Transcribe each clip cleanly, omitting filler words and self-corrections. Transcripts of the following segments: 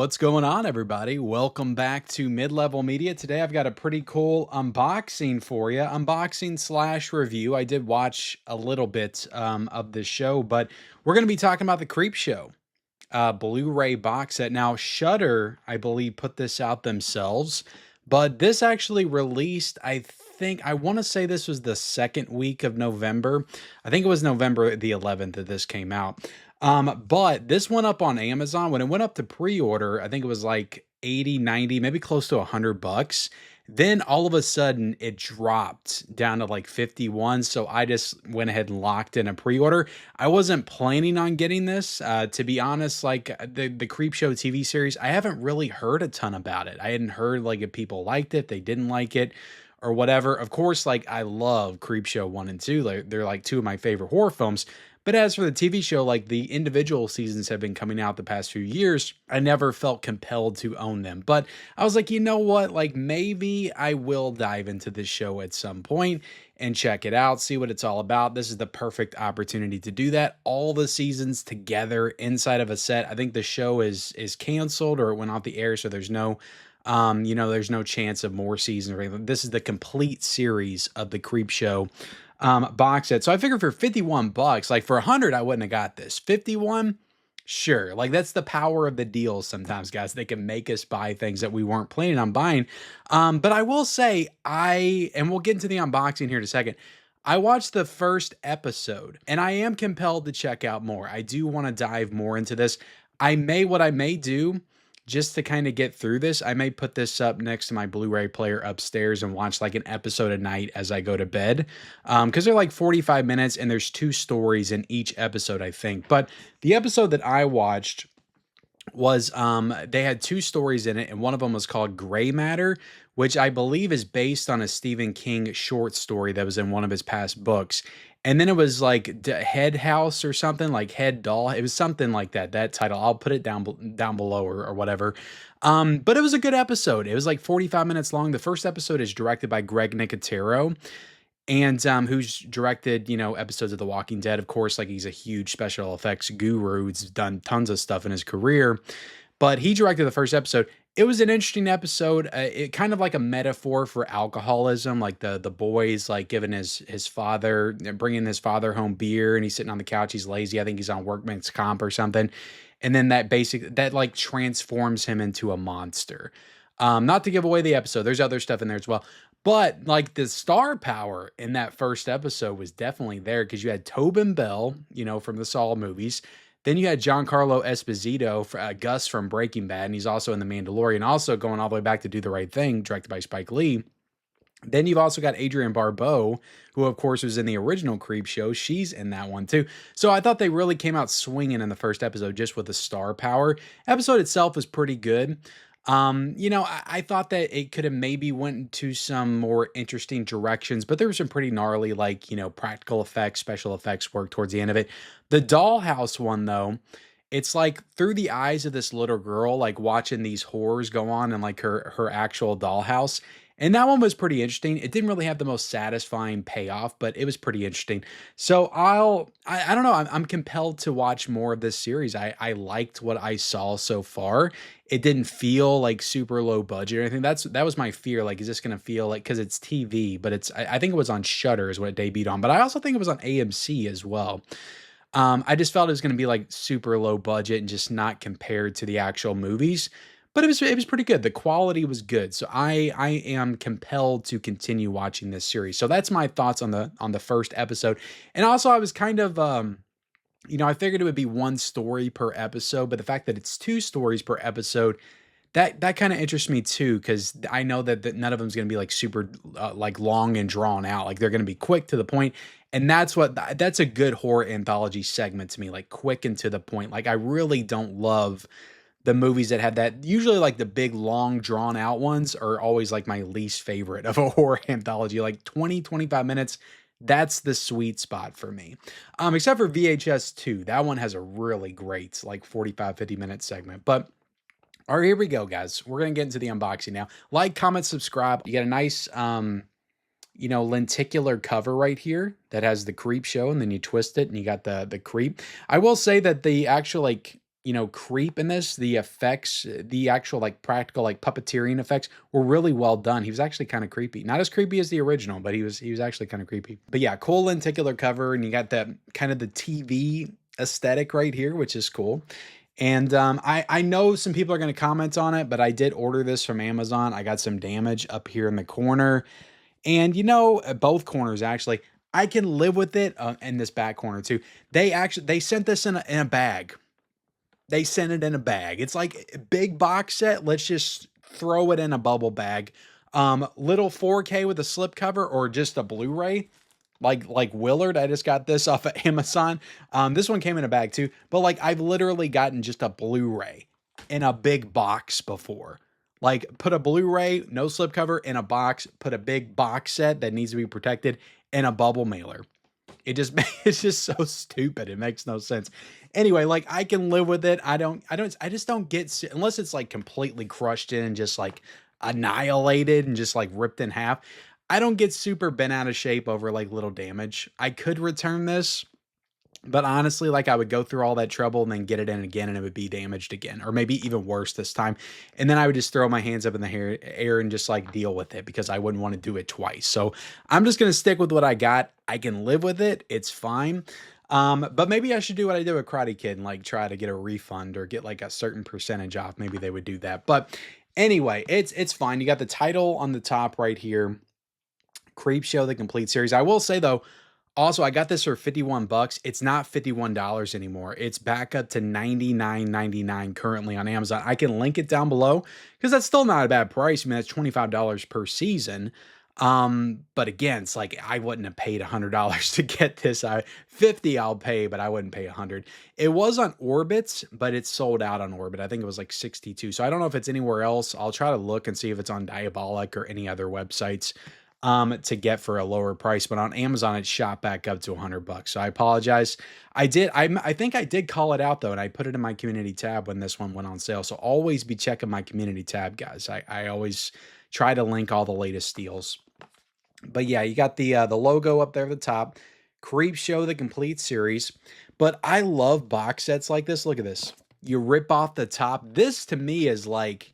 What's going on, everybody? Welcome back to Mid-Level Media. Today I've got a pretty cool unboxing for you. Unboxing slash review. I did watch a little bit of this show, but we're going to be talking about the Creep Show Blu-ray box set. Now, Shudder, I believe, put this out themselves, but this actually released, I want to say this was the second week of November. I think it was November the 11th that this came out. But this went up on Amazon. When it went up to pre-order, I think it was like 80, 90, maybe close to $100. Then all of a sudden it dropped down to like 51. So I just went ahead and locked in a pre-order. I wasn't planning on getting this. To be honest, like the Creep Show TV series, I haven't really heard a ton about it. I hadn't heard like if people liked it, they didn't like it, or whatever. Of course, like I love Creep Show 1 and 2. They're like two of my favorite horror films. But as for the TV show, like the individual seasons have been coming out the past few years, I never felt compelled to own them. But I was like, you know what? Like maybe I will dive into this show at some point and check it out, see what it's all about. This is the perfect opportunity to do that. All the seasons together inside of a set. I think the show is canceled or it went off the air, so there's no there's no chance of more seasons or anything. This is the complete series of the Creep Show box set. So I figured for 51 bucks, like for 100, I wouldn't have got this. 51, sure. Like that's the power of the deals sometimes, guys. They can make us buy things that we weren't planning on buying. But I will say and we'll get into the unboxing here in a second. I watched the first episode and I am compelled to check out more. I do want to dive more into this. What I may do just to kind of get through this, I may put this up next to my Blu-ray player upstairs and watch like an episode a night as I go to bed. Because they're like 45 minutes and there's 2 stories in each episode, I think. But the episode that I watched was they had 2 stories in it, and one of them was called Gray Matter, which I believe is based on a Stephen King short story that was in one of his past books. And then it was like Head House or something, like Head Doll. It was something like that title. I'll put it down below or whatever. But it was a good episode. It was like 45 minutes long. The first episode is directed by Greg Nicotero, and who's directed, episodes of The Walking Dead. Of course, like he's a huge special effects guru. He's done tons of stuff in his career, but he directed the first episode. It was an interesting episode. It kind of like a metaphor for alcoholism, like the boys like giving his father, bringing his father home beer, and he's sitting on the couch. He's lazy. I think he's on workman's comp or something. And then that like transforms him into a monster. Not to give away the episode. There's other stuff in there as well. But like the star power in that first episode was definitely there because you had Tobin Bell, from the Saw movies. Then you had Giancarlo Esposito, Gus from Breaking Bad, and he's also in The Mandalorian, also going all the way back to Do the Right Thing, directed by Spike Lee. Then you've also got Adrienne Barbeau, who of course was in the original Creep Show. She's in that one too. So I thought they really came out swinging in the first episode just with the star power. Episode itself was pretty good. I thought that it could have maybe went into some more interesting directions, but there was some pretty gnarly, like, practical effects, special effects work towards the end of it. The dollhouse one, though, it's like through the eyes of this little girl, like watching these horrors go on in like her actual dollhouse. And that one was pretty interesting. It didn't really have the most satisfying payoff, but it was pretty interesting. So I don't know. I'm compelled to watch more of this series. I liked what I saw so far. It didn't feel like super low budget or anything. That was my fear. Like, is this going to feel like, because it's TV, but I think it was on Shudder is what it debuted on, but I also think it was on AMC as well. I just felt it was going to be like super low budget and just not compared to the actual movies. But it was pretty good. The quality was good. So I am compelled to continue watching this series. So that's my thoughts on the first episode. And also I was kind of I figured it would be 1 story per episode, but the fact that it's 2 stories per episode, that kind of interests me too, because I know that none of them is going to be like super like long and drawn out. Like they're going to be quick to the point. And that's a good horror anthology segment to me, like quick and to the point. Like I really don't love the movies that have that. Usually like the big long drawn out ones are always like my least favorite of a horror anthology. Like 20-25 minutes, that's the sweet spot for me. Except for VHS 2. That one has a really great like 45-50 minute segment. But all right, here we go, guys. We're going to get into the unboxing now. Like, comment, subscribe. You got a nice lenticular cover right here that has the Creep Show, and then you twist it and you got the creep. I will say that the actual creep in this. The effects, the actual like practical like puppeteering effects were really well done. He was actually kind of creepy. Not as creepy as the original, but he was actually kind of creepy. But yeah, cool lenticular cover, and you got that kind of the TV aesthetic right here, which is cool. And I know some people are going to comment on it, but I did order this from Amazon. I got some damage up here in the corner, and at both corners actually. I can live with it in this back corner too. They sent this in a bag. They sent it in a bag. It's like a big box set. Let's just throw it in a bubble bag. Little 4K with a slipcover or just a Blu-ray. Like Willard, I just got this off of Amazon. This one came in a bag too, but like I've literally gotten just a Blu-ray in a big box before. Like put a Blu-ray, no slipcover in a box, put a big box set that needs to be protected in a bubble mailer. It's just so stupid. It makes no sense. Anyway, like I can live with it. I just don't get, unless it's like completely crushed in and just like annihilated and just like ripped in half. I don't get super bent out of shape over like little damage. I could return this, but honestly, like I would go through all that trouble and then get it in again and it would be damaged again, or maybe even worse this time. And then I would just throw my hands up in the air and just like deal with it because I wouldn't want to do it twice. So I'm just going to stick with what I got. I can live with it. It's fine. But maybe I should do what I did with Karate Kid and like try to get a refund or get like a certain percentage off. Maybe they would do that. But anyway, it's fine. You got the title on the top right here. Creepshow, the complete series. I will say though, also, I got this for 51 bucks. It's not $51 anymore. It's back up to $99.99 currently on Amazon. I can link it down below because that's still not a bad price. I mean, that's $25 per season. But again, it's like I wouldn't have paid $100 to get this. 50 I'll pay, but I wouldn't pay 100. It was on Orbit, but it's sold out on Orbit. I think it was like 62. So I don't know if it's anywhere else. I'll try to look and see if it's on Diabolic or any other websites to get for a lower price, but on Amazon it shot back up to 100 bucks. So I apologize. I think I did call it out though, and I put it in my community tab when this one went on sale. So always be checking my community tab, guys. I always try to link all the latest deals. But yeah, you got the logo up there at the top. Creepshow, the complete series. But I love box sets like this. Look at this. You rip off the top. This to me is like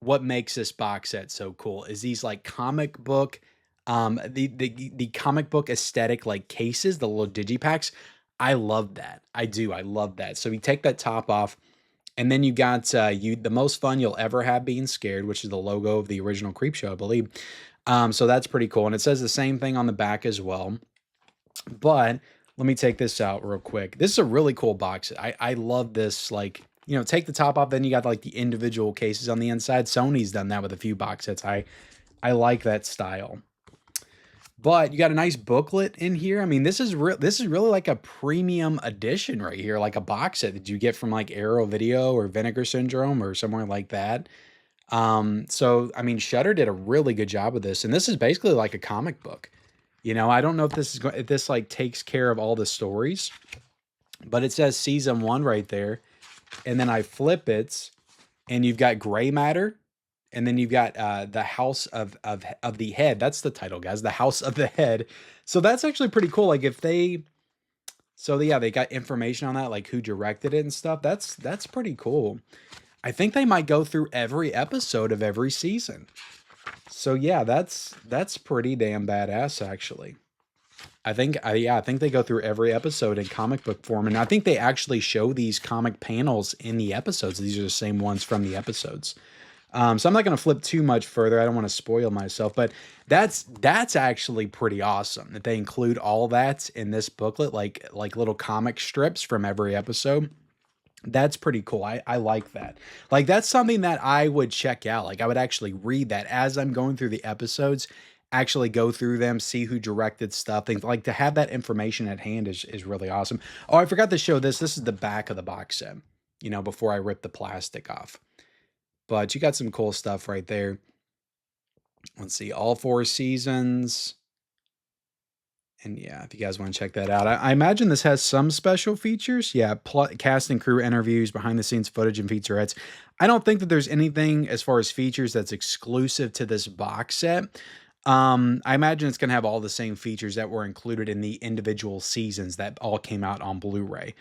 what makes this box set so cool is these like comic book, the comic book aesthetic like cases, the little digipacks. I love that. I do. I love that. So you take that top off, and then you got the most fun you'll ever have being scared, which is the logo of the original Creepshow, I believe. So that's pretty cool, and it says the same thing on the back as well. But let me take this out real quick. This is a really cool box. I love this. Like, take the top off, then you got like the individual cases on the inside. Sony's done that with a few box sets. I like that style. But you got a nice booklet in here. I mean, this is really like a premium edition right here, like a box set that you get from like Arrow Video or Vinegar Syndrome or somewhere like that. So I mean, Shudder did a really good job with this, and this is basically like a comic book. I don't know if this like takes care of all the stories, but it says season 1 right there. And then I flip it, and you've got Gray Matter, and then you've got the House of the Head. That's the title, guys. The House of the Head. So that's actually pretty cool. Like they got information on that, like who directed it and stuff. That's pretty cool. I think they might go through every episode of every season. So yeah, that's pretty damn badass, actually. I think they go through every episode in comic book form, and I think they actually show these comic panels in the episodes. These are the same ones from the episodes. So I'm not going to flip too much further. I don't want to spoil myself, but that's actually pretty awesome that they include all that in this booklet, like little comic strips from every episode. That's pretty cool. I like that. Like that's something that I would check out. Like I would actually read that as I'm going through the episodes, actually go through them, see who directed stuff. Things like to have that information at hand is really awesome. Oh, I forgot to show this. This is the back of the box set, before I rip the plastic off. But you got some cool stuff right there. Let's see, all 4 seasons. And yeah, if you guys want to check that out, I imagine this has some special features. Yeah, cast and crew interviews, behind the scenes footage, and featurettes. I don't think that there's anything as far as features that's exclusive to this box set. I imagine it's going to have all the same features that were included in the individual seasons that all came out on Blu-ray.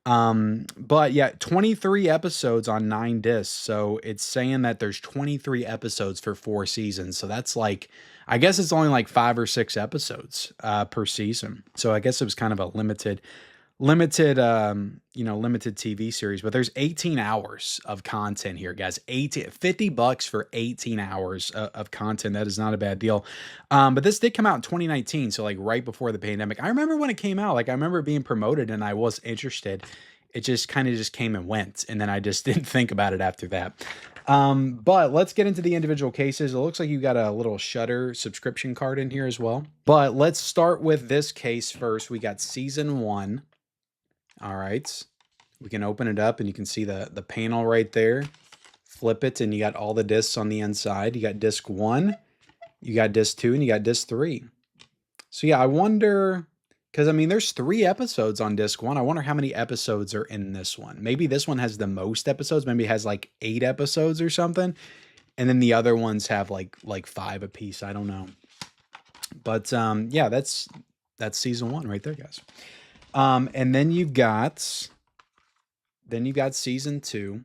But yeah, 23 episodes on 9 discs. So it's saying that there's 23 episodes for 4 seasons. So that's like, I guess it's only like 5 or 6 episodes per season. So I guess it was kind of a limited TV series, but there's 18 hours of content here, guys. $50 for 18 hours of content. That is not a bad deal. But this did come out in 2019, so like right before the pandemic. I remember when it came out, like I remember it being promoted and I was interested. It just kind of just came and went, and then I just didn't think about it after that. But let's get into the individual cases. It looks like you got a little Shudder subscription card in here as well. But let's start with this case first. We got season 1. All right, we can open it up and you can see the panel right there. Flip it and you got all the discs on the inside. You got disc 1, you got disc 2, and you got disc 3. So yeah, I wonder, because I mean, there's 3 episodes on disc 1. I wonder how many episodes are in this one. Maybe this one has the most episodes. Maybe it has like 8 episodes or something. And then the other ones have like 5 apiece. I don't know. But yeah, that's season 1 right there, guys. And then you've got season 2.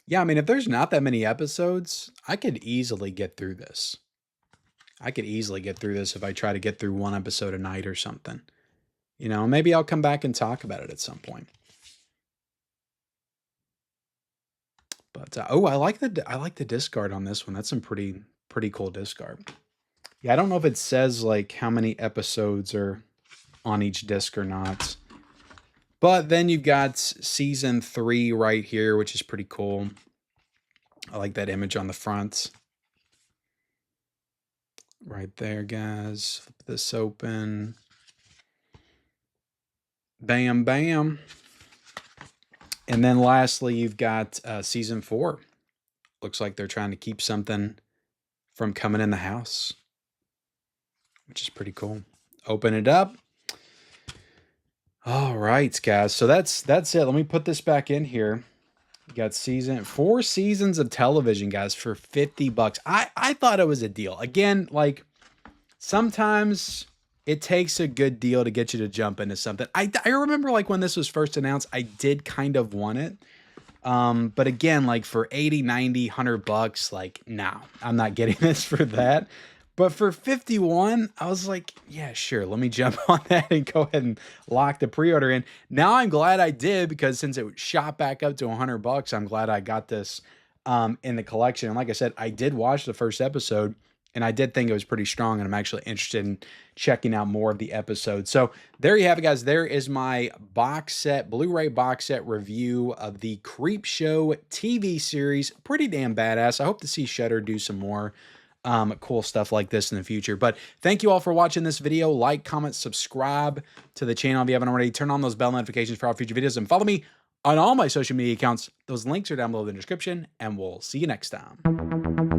Yeah, I mean, if there's not that many episodes, I could easily get through this. If I try to get through 1 episode a night or something. You know, maybe I'll come back and talk about it at some point. But oh, I like the disc art on this one. That's some pretty cool disc art. Yeah, I don't know if it says like how many episodes are on each disc or not. But then you've got season 3 right here, which is pretty cool. I like that image on the front. Right there, guys. Flip this open. Bam, bam. And then lastly, you've got season 4. Looks like they're trying to keep something from coming in the house, which is pretty cool. Open it up. All right, guys. So that's it. Let me put this back in here. You got 4 seasons of television, guys, for $50. I thought it was a deal. Again, like sometimes it takes a good deal to get you to jump into something. I remember like when this was first announced, I did kind of want it. But again, like for 80, 90, $100, like, no, I'm not getting this for that. But for 51, I was like, yeah, sure. Let me jump on that and go ahead and lock the pre-order in. Now I'm glad I did, because since it shot back up to $100, I'm glad I got this in the collection. And like I said, I did watch the first episode and I did think it was pretty strong, and I'm actually interested in checking out more of the episodes. So there you have it, guys. There is my box set, Blu-ray box set review of the Creepshow TV series. Pretty damn badass. I hope to see Shudder do some more cool stuff like this in the future. But thank you all for watching this video. Like, comment, subscribe to the channel if you haven't already. Turn on those bell notifications for all future videos, and follow me on all my social media accounts. Those links are down below in the description, and we'll see you next time.